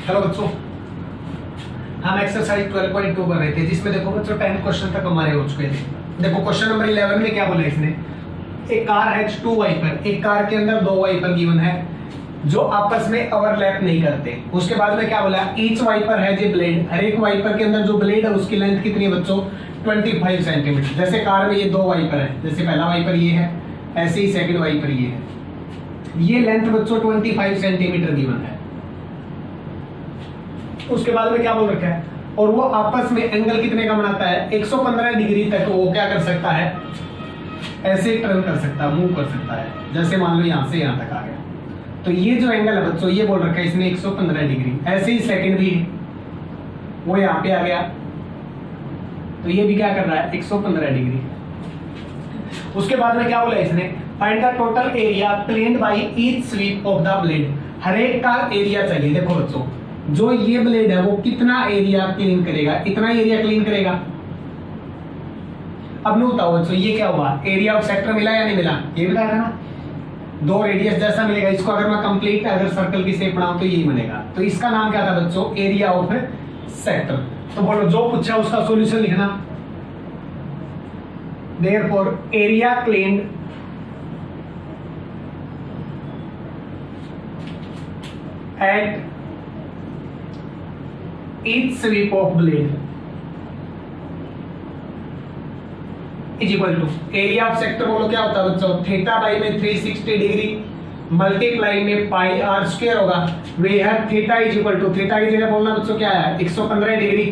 Hello बच्चों, हम exercise 12.2 कर रहे थे जिसमें देखो बच्चों 10 क्वेश्चन तक हमारे हो चुके थे। देखो क्वेश्चन नंबर 11 में क्या बोला इसने, एक कार है 2 वाइपर, एक कार के अंदर 2 वाइपर गिवन है जो आपस में ओवरलैप नहीं करते। उसके बाद में क्या बोला, ईच वाइपर है जे ब्लेड, हर एक वाइपर के अंदर जो ब्लेड है उसकी लेंथ कितनी है बच्चों 25 सेंटीमीटर। जैसे कार में ये 2 वाइपर है, जैसे पहला वाइपर ये है, ऐसे ही सेकंड वाइपर ये है, ये लेंथ बच्चों 25 सेंटीमीटर गिवन है। उसके बाद में क्या बोल रखा है, और वो आपस में एंगल कितने का बनाता है 115 डिग्री तक वो क्या कर सकता है, ऐसे टर्न कर सकता है, मूव कर सकता है। जैसे मान लो यहां से यहां तक आ गया, तो ये जो एंगल है बच्चों ये बोल रखा है इसने 115 डिग्री। ऐसे ही सेकंड भी वो यहां पे आ गया, तो ये भी क्या कर रहा है 115 डिग्री। उसके बाद में क्या बोला इसने, find the total area cleaned by each sweep of the blade, हर एक का एरिया चाहिए। देखो बच्चों जो ये ब्लेड है वो कितना एरिया क्लीन करेगा, इतना एरिया क्लीन करेगा। अब नहीं बताओ बच्चों ये क्या हुआ, एरिया ऑफ सेक्टर मिला या नहीं मिला, ये बताया ना, 2 रेडियस जैसा मिलेगा। इसको अगर मैं कंप्लीट अगर सर्कल की शेप बनाऊं तो यही बनेगा। तो इसका नाम क्या था बच्चों, एरिया ऑफ सेक्टर। तो बोलो जो पूछा उसका सॉल्यूशन लिखना। Therefore area cleaned at each sweep of blade is equal to area of sector। बोलो क्या होता है बच्चों, थीटा बाई में 360 डिग्री मल्टीप्लाई में पाई आर स्क्वायर होगा। वे है theta is equal to, theta की जगह बोलना बच्चों क्या है 115 डिग्री,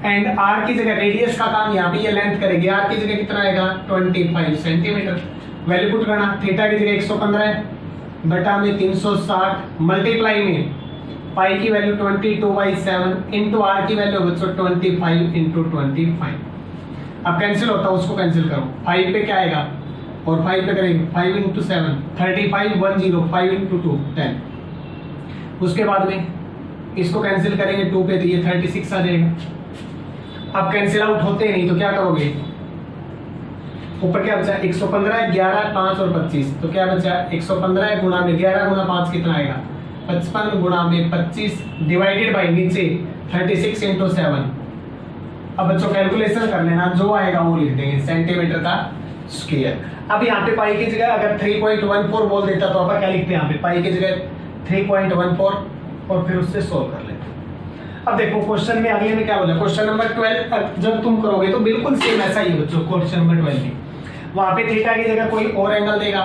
एंड आर की जगह रेडियस का काम यहाँ पे ये लेंथ करेगी, आर की जगह कितना आएगा 25 सेंटीमीटर। वैल्यू पुट करना, थीटा की जगह 115 बटा में 360 मल्टीप्लाई में पाई की वैल्यू 22/7 इंटू आर की वैल्यू बच्चों 25 इंटू 25। अब कैंसिल होता है उसको कैंसिल करो, 5 पे क्या आएगा और 5 पे करेंगे 5 इंटू 7 35 10 5 इंटू 2 10। उसके बाद में इसको कैंसिल करेंगे 2 पे तो ये 36 आ जाएगा। अब कैंसिल आउट होते नहीं तो क्या करोगे, ऊपर क्या बचा 115 11 5 और 25, तो क्या बचा 115 गुणा में 11 गुणा 5 कितना आएगा 55 गुणा में 25 डिवाइडेड बाई नीचे 36 इंटू 7। अब बच्चों कैलकुलेशन कर लेना, जो आएगा वो लिख देंगे सेंटीमीटर का स्क्वायर। अब यहाँ पे पाई की जगह अगर 3.14 बोल देता तो अपन क्या लिखते हैं, यहाँ पे पाई की जगह 3.14 और फिर उससे सोल्व कर लेते। अब देखो क्वेश्चन में अगले में क्या बोला, क्वेश्चन नंबर 12 जब तुम करोगे तो बिल्कुल सेम ऐसा ही है बच्चों। क्वेश्चन नंबर 12 में वहां पे थीटा की जगह कोई और एंगल देगा,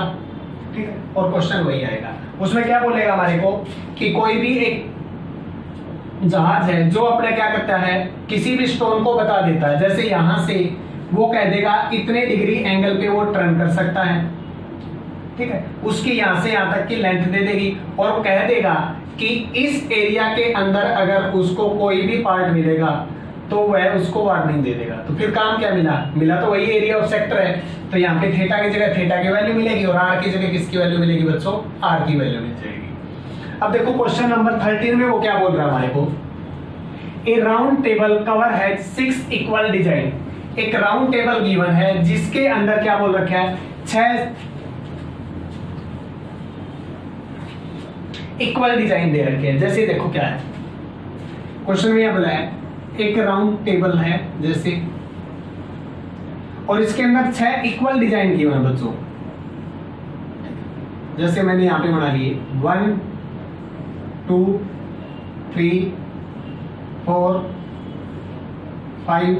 ठीक है, और क्वेश्चन वही आएगा। उसमें क्या बोलेगा हमारे को कि कोई भी एक जहाज है जो अपने क्या करता है किसी भी स्टोन को बता देता है, जैसे यहां से वो कह देगा इतने डिग्री एंगल पे वो टर्न कर सकता है, ठीक है, उसकी यहां से यहां तक की लेंथ दे देगी और कह देगा कि इस एरिया के अंदर अगर उसको कोई भी पार्ट मिलेगा तो वह उसको वार्निंग दे देगा। तो फिर काम क्या मिला तो वही एरिया ऑफ सेक्टर है। तो यहाँ पे थीटा की जगह थीटा की वैल्यू मिलेगी और आर की जगह किसकी वैल्यू मिलेगी बच्चों, आर की वैल्यू मिल जाएगी। अब देखो क्वेश्चन नंबर 13 में वो क्या बोल रहा है हमारे को, ए राउंड टेबल कवर है 6 इक्वल डिजाइन। एक राउंड टेबल गिवन है जिसके अंदर क्या बोल रखा है 6 इक्वल डिजाइन दे रखे हैं। जैसे देखो क्या है क्वेश्चन में बोला है एक राउंड टेबल है जैसे, और इसके अंदर 6 इक्वल डिजाइन किए हुए हैं बच्चों। जैसे मैंने यहां पे बना लिए 1 2 3 4 5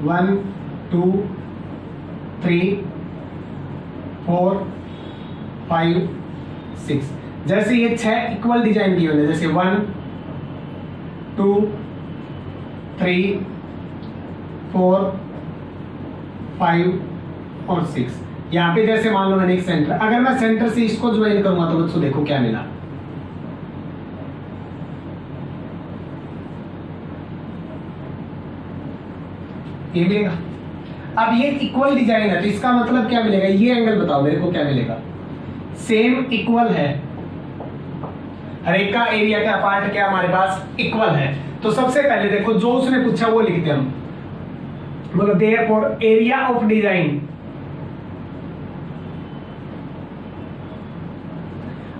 1 2 3 4 5 6। जैसे ये 6 इक्वल डिजाइन की होने, जैसे 1 2 3 4 5 और 6। यहाँ पे जैसे मान लो मैंने एक सेंटर, अगर मैं सेंटर से इसको ज्वाइन करूंगा तो बच्चों देखो क्या मिला, ये मिलेगा। अब ये इक्वल डिजाइन है तो इसका मतलब क्या मिलेगा, ये एंगल बताओ मेरे को क्या मिलेगा, सेम इक्वल है, हर एक का एरिया क्या पार्ट क्या हमारे पास इक्वल है। तो सबसे पहले देखो जो उसने पूछा वो लिखते हम, मतलब देयरफॉर एरिया ऑफ डिजाइन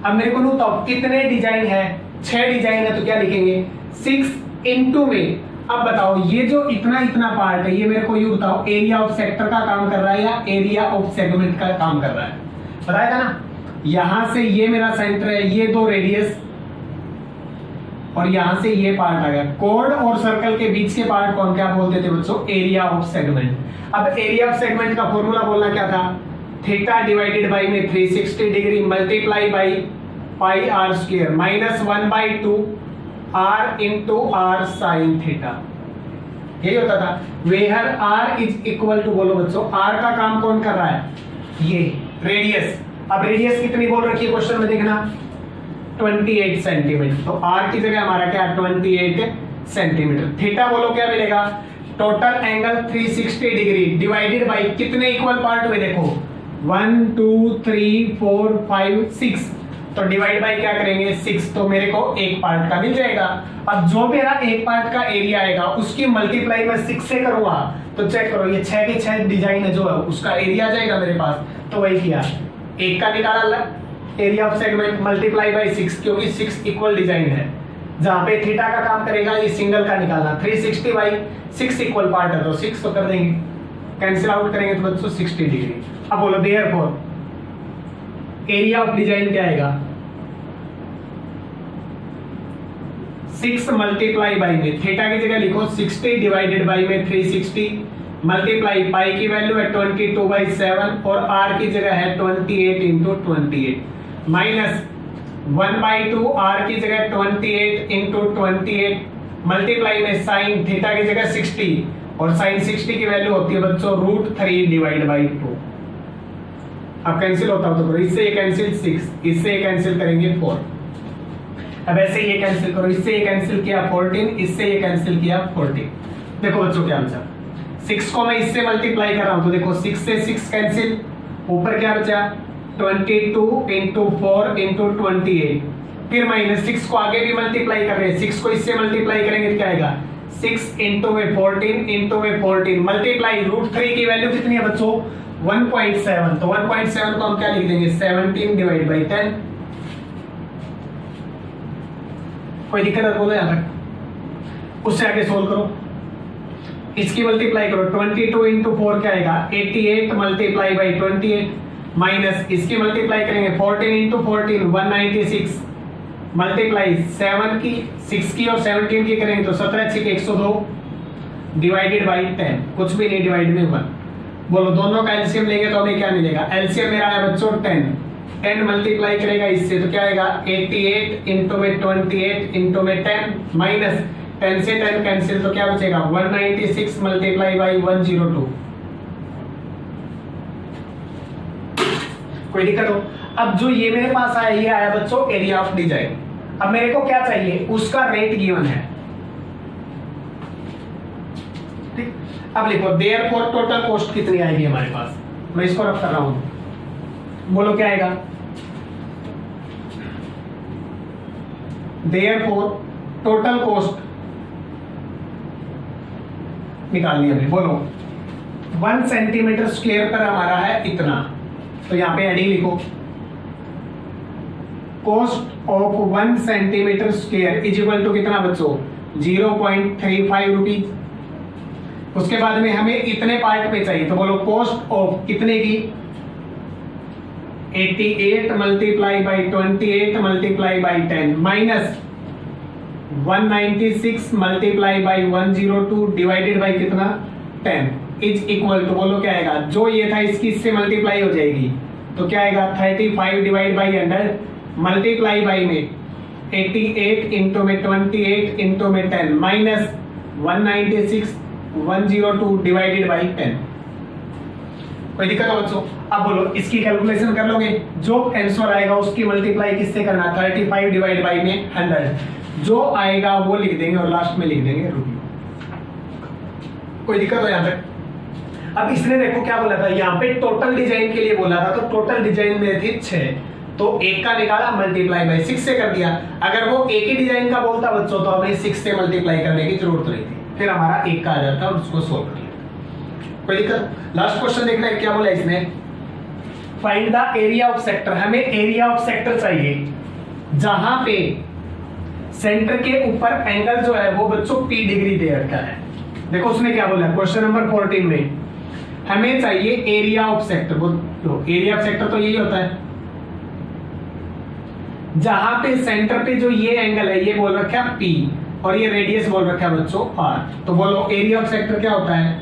अब मेरे को बताओ कितने डिजाइन है, 6 डिजाइन है, तो क्या लिखेंगे 6 इनटू में। अब बताओ ये जो इतना इतना पार्ट है, ये मेरे को ये बताओ एरिया ऑफ सेक्टर का काम कर रहा है या एरिया ऑफ सेगमेंट का काम कर रहा है, बताया था ना। यहां से ये मेरा सेंटर है, ये 2 रेडियस, और यहां से ये पार्ट आ गया। कोड और सर्कल के बीच के पार्ट को हम क्या बोलते थे बच्चों, एरिया ऑफ सेगमेंट। अब एरिया ऑफ सेगमेंट का फॉर्मूला बोलना क्या था, थीटा डिवाइडेड बाई में 360 degree multiply by pi r square minus 1/2 r into r sine theta, यही होता था। Where r is equal to, बोलो बच्चों आर का काम कौन कर रहा है, ये रेडियस। अब रेडियस कितनी बोल रखी है क्वेश्चन में, देखना 28 सेंटीमीटर, तो आर की जगह हमारा क्या 28 सेंटीमीटर। थीटा बोलो क्या मिलेगा, total angle 360 degree divided by कितने इक्वल पार्ट में, देखो 1 2 3 4 5 6, तो डिवाइड बाई क्या करेंगे 6, तो मेरे को एक पार्ट का मिल जाएगा। अब जो मेरा एक पार्ट का एरिया आएगा उसकी मल्टीप्लाई मैं 6 से करूंगा, तो चेक करो ये 6 के 6 डिजाइन है जो है उसका एरिया आ जाएगा मेरे पास, तो वही किया, एक का निकाला area of segment multiply by 6, क्योंकि 6 इक्वल डिजाइन है। जहां पे थीटा का काम करेगा ये सिंगल का निकालना, 360 बाई 6 इक्वल पार्ट है, तो 6 तो कर देंगे, कैंसिल आउट करेंगे तो बच्चों 60 डिग्री। अब बोलो देयरफॉर एरिया ऑफ डिजाइन क्या आएगा, 6 मल्टीप्लाई बाई में थीटा की जगह लिखो 60 डिवाइडेड बाई में 360 मल्टीप्लाई पाई की वैल्यू है 22/7 और आर की जगह है 28 इंटू 28 माइनस 1/2 आर की जगह 28 इंटू 28 मल्टीप्लाई में साइन थीटा की जगह 60 और साइन 60 की वैल्यू होती है बच्चों √3 डिवाइड बाई 2। अब कैंसिल होता है तो करो, इससे ये कैंसिल 6, इससे ये कैंसिल करेंगे 4। अब ऐसे ये कैंसिल करो, इससे ये कैंसिल किया 14, इससे ये कैंसिल किया 14। देखो बच्चों क्या बचा, 6 को मैं इससे मल्टीप्लाई कर रहा हूं तो देखो 6 से 6 कैंसिल, ऊपर क्या बचा 22 इंटू 4 इंटू 28, फिर माइनस 6 को आगे भी मल्टीप्लाई कर रहे हैं, 6 को इससे मल्टीप्लाई करेंगे तो क्या आएगा 6 इंटू में 14 इंटू में 14 मल्टीप्लाई √3 की वैल्यू कितनी है बच्चों 1.7, तो 1.7 को हम क्या लिख देंगे 17 डिवाइड बाई 10। कोई दिक्कत है बोलो यहां तक, उससे आगे सोल्व करो, इसकी मल्टीप्लाई करो 22 इंटू 4 क्या आएगा 88 मल्टीप्लाई बाई 28 माइनस इसकी मल्टीप्लाई करेंगे 14 इंटू 14 196 मल्टीप्लाई 7 की 6 की और 17 की करेंगे तो 17 6 102 डिवाइडेड बाई 10, कुछ भी नहीं डिवाइड में 1। बोलो दोनों का एलसीएम लेंगे तो हमें क्या मिलेगा, एलसीएम मेरा है बच्चों 10 मल्टीप्लाई करेगा इससे तो क्या आएगा 88 इंटू में 28 इंटू में 10 माइनस 10 से 10 कैंसिल तो क्या बचेगा 196 मल्टीप्लाई बाई 102। कोई दिक्कत हो। अब जो ये मेरे पास आया ये आया बच्चों एरिया ऑफ डिजाइन। अब मेरे को क्या चाहिए, उसका रेट गिवन है, ठीक। अब लिखो देयरफॉर टोटल कॉस्ट कितनी आएगी हमारे पास, मैं इसको रख कर रहा हूं, बोलो क्या आएगा, देयरफॉर टोटल कॉस्ट निकालनी है, बोलो 1 सेंटीमीटर स्क्वायर पर हमारा है इतना, तो यहां पे एडिंग लिखो cost of 1 centimetre square is equal to कितना बच्चों 0.35 रुपीज। उसके बाद में हमें इतने पार्ट पे चाहिए तो बोलो कॉस्ट ऑफ कितने की 88 multiply by 28 multiply by 10 minus 196 multiply by 102 divided by कितना 10 इज इक्वल टू बोलो क्या आएगा, जो ये था इसकी इससे मल्टीप्लाई हो जाएगी तो क्या आएगा 35 डिवाइड बाई 100 मल्टीप्लाई बाई में 88 इंटू में 28 इंटू में 10 माइनस 196 102 डिवाइडेड बाई 10। कोई दिक्कत हो बच्चों। अब बोलो इसकी कैलकुलेशन कर लोगे, जो आंसर आएगा उसकी मल्टीप्लाई किससे करना 35 डिवाइड बाई में 100, जो आएगा वो लिख देंगे और लास्ट में लिख देंगे रुपये। कोई दिक्कत हो यहां तक। अब इसने देखो क्या बोला था, यहाँ पे टोटल डिजाइन के लिए बोला था, तो टोटल डिजाइन में थी 6, तो एक का निकाला मल्टीप्लाई बाई 6 से कर दिया। अगर वो एक ही डिजाइन का बोलता बच्चों तो हमें 6 से मल्टीप्लाई करने की जरूरत नहीं थी, फिर हमारा एक का आ जाता और उसको सोल्व कर लिया। कोई दिक्कत। लास्ट क्वेश्चन देखना है क्या बोला इसने, find the area of sector. हमें एरिया ऑफ सेक्टर चाहिए जहां पे सेंटर के ऊपर एंगल जो है वो बच्चों P डिग्री दे रखा है। देखो उसने क्या बोला क्वेश्चन नंबर 14 में, हमें चाहिए एरिया ऑफ सेक्टर। बोलो एरिया ऑफ सेक्टर तो यही होता है जहां पे सेंटर पे जो ये एंगल है ये बोल रखा है P और ये रेडियस बोल रखा है बच्चों R। तो बोलो एरिया ऑफ सेक्टर क्या होता है,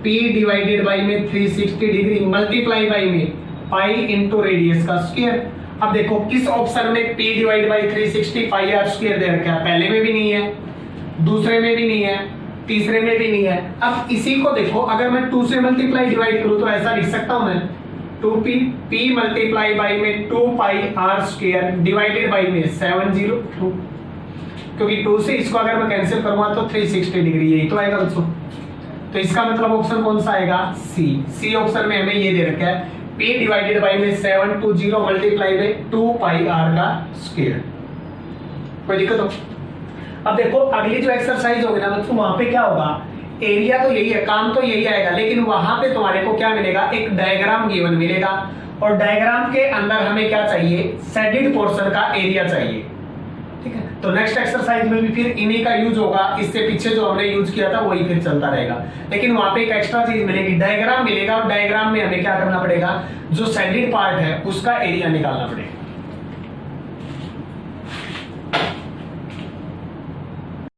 P डिवाइडेड बाई में 360 डिग्री मल्टीप्लाई बाई में पाई इंटू रेडियस का स्क्वायर। अब देखो किस ऑप्शन में P divide by 360 pi r square दे रखा है, पहले में भी नहीं है, दूसरे में भी नहीं है, तीसरे में भी नहीं है। अब इसी को देखो अगर मैं 2 से मल्टीप्लाई डिवाइड करूं तो ऐसा लिख सकता हूं मैं 2p p मल्टीप्लाई बाई में 2 पाई आर स्क्वायर डिवाइडेड बाई में 702, क्योंकि 2 से इसको अगर मैं कैंसिल करूंगा तो 360 डिग्री यही तो आएगा बच्चों। तो इसका मतलब ऑप्शन कौन सा आएगा, सी ऑप्शन में हमें ये दे रखा है p डिवाइडेड बाई में 720 मल्टीप्लाई में 2 पाई आर का स्क्वायर। कोई दिक्कत हो? अब देखो अगली जो एक्सरसाइज होगी ना बच्चों वहां पे क्या होगा, एरिया तो यही है, काम तो यही आएगा, लेकिन वहां पे तुम्हारे को क्या मिलेगा, एक डायग्राम गिवन मिलेगा और डायग्राम के अंदर हमें क्या चाहिए, शेडेड पोर्शन का एरिया चाहिए। ठीक है, तो नेक्स्ट एक्सरसाइज में भी फिर इन्हीं का यूज होगा, इससे पीछे जो हमने यूज किया था वही फिर चलता रहेगा, लेकिन वहां पे एक एक्स्ट्रा चीज मिलेगी, डायग्राम मिलेगा और डायग्राम में हमें क्या करना पड़ेगा, जो शेडेड पार्ट है उसका एरिया निकालना पड़ेगा।